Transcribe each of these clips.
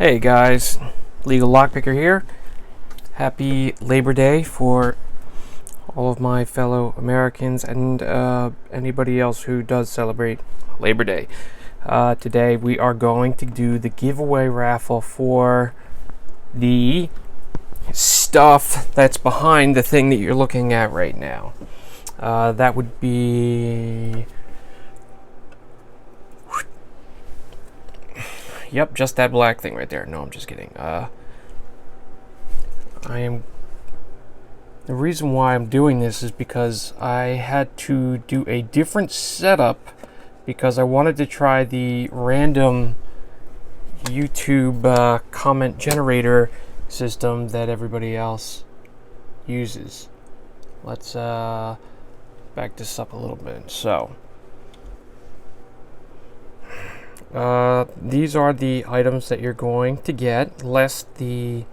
Hey guys, LegalLockPicker here. Happy Labor Day for all of my fellow Americans and anybody else who does celebrate Labor Day. Today we are going to do the giveaway raffle for the stuff that's behind the thing that you're looking at right now. That would be... Yep, just that black thing right there. No, I'm just kidding. The reason why I'm doing this is because I had to do a different setup because I wanted to try the random YouTube comment generator system that everybody else uses. Let's back this up a little bit. So these are the items that you're going to get, less the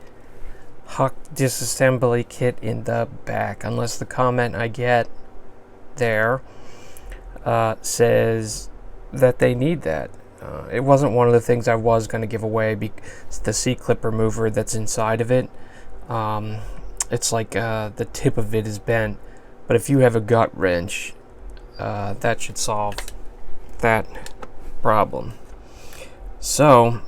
HUK disassembly kit in the back, unless the comment I get there says that they need that. It wasn't one of the things I was going to give away because the C-clip remover that's inside of it, it's like the tip of it is bent, but if you have a gut wrench, that should solve that problem. So,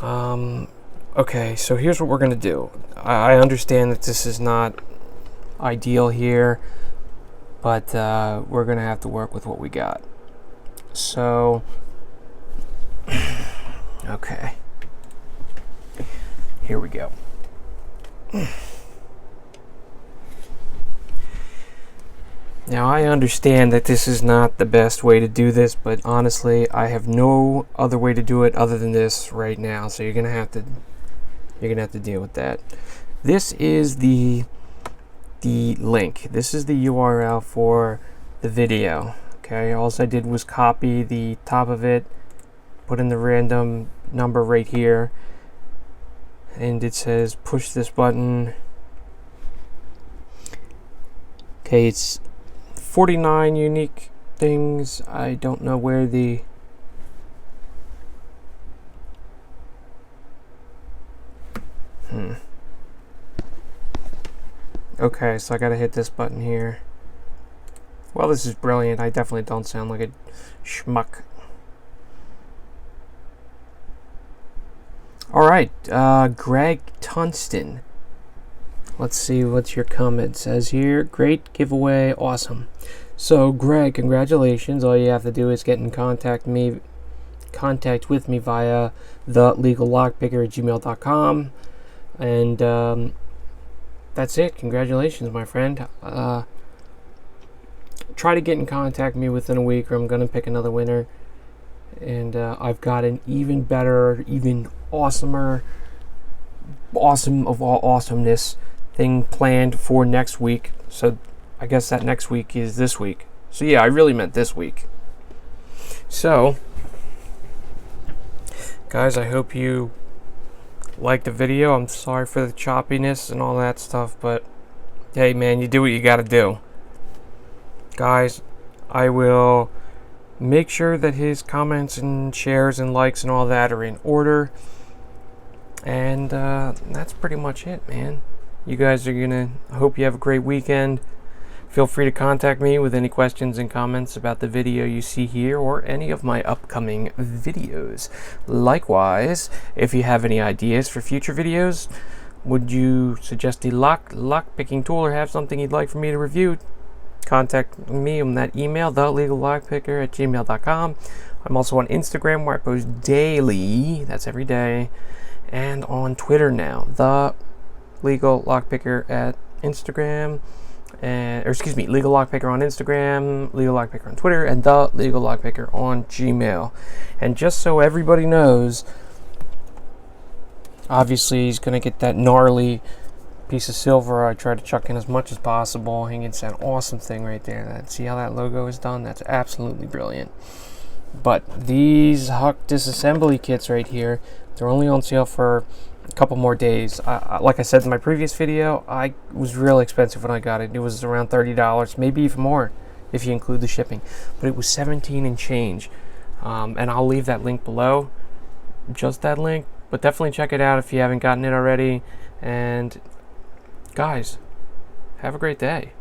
okay, so here's what we're going to do. I understand that this is not ideal here, but we're going to have to work with what we got. So, okay, here we go. Now, I understand that this is not the best way to do this, but honestly, I have no other way to do it other than this right now. So you're gonna have to deal with that. This is the link. This is the URL for the video. Okay, all I did was copy the top of it, put in the random number right here, and it says push this button. Okay, it's 49 unique things. I don't know where the okay, so I gotta hit this button here. Well, this is brilliant. I definitely don't sound like a schmuck. Alright, Greg Tunston. Let's see what your comment says here. Great giveaway, awesome. So, Greg, congratulations. All you have to do is get in contact with me via the LegalLockPicker@gmail.com, and that's it. Congratulations, my friend. Try to get in contact with me within a week, or I'm gonna pick another winner. And I've got an even better, even awesomer, awesome of all awesomeness thing planned for next week. So I guess that next week is this week. So yeah, I really meant this week. So guys, I hope you liked the video. I'm sorry for the choppiness and all that stuff, but hey man, you do what you gotta do. Guys, I will make sure that his comments and shares and likes and all that are in order, and that's pretty much it, man. You guys are gonna, I hope you have a great weekend. Feel free to contact me with any questions and comments about the video you see here or any of my upcoming videos. Likewise, if you have any ideas for future videos, would you suggest a lock picking tool or have something you'd like for me to review, contact me on that email, thelegallockpicker@gmail.com. I'm also on Instagram, where I post daily, that's every day, and on Twitter now, the LegalLockPicker at Instagram, or excuse me, LegalLockPicker on Instagram, LegalLockPicker on Twitter, and the LegalLockPicker on Gmail. And just so everybody knows, obviously he's gonna get that gnarly piece of silver I try to chuck in as much as possible. He gets that awesome thing right there. See how that logo is done? That's absolutely brilliant. But these HUK disassembly kits right here, they're only on sale for a couple more days. Like I said in my previous video, it was real expensive when I got it. It was around $30, maybe even more if you include the shipping. But it was $17 and change. And I'll leave that link below. just that link, but definitely check it out if you haven't gotten it already. And guys, have a great day.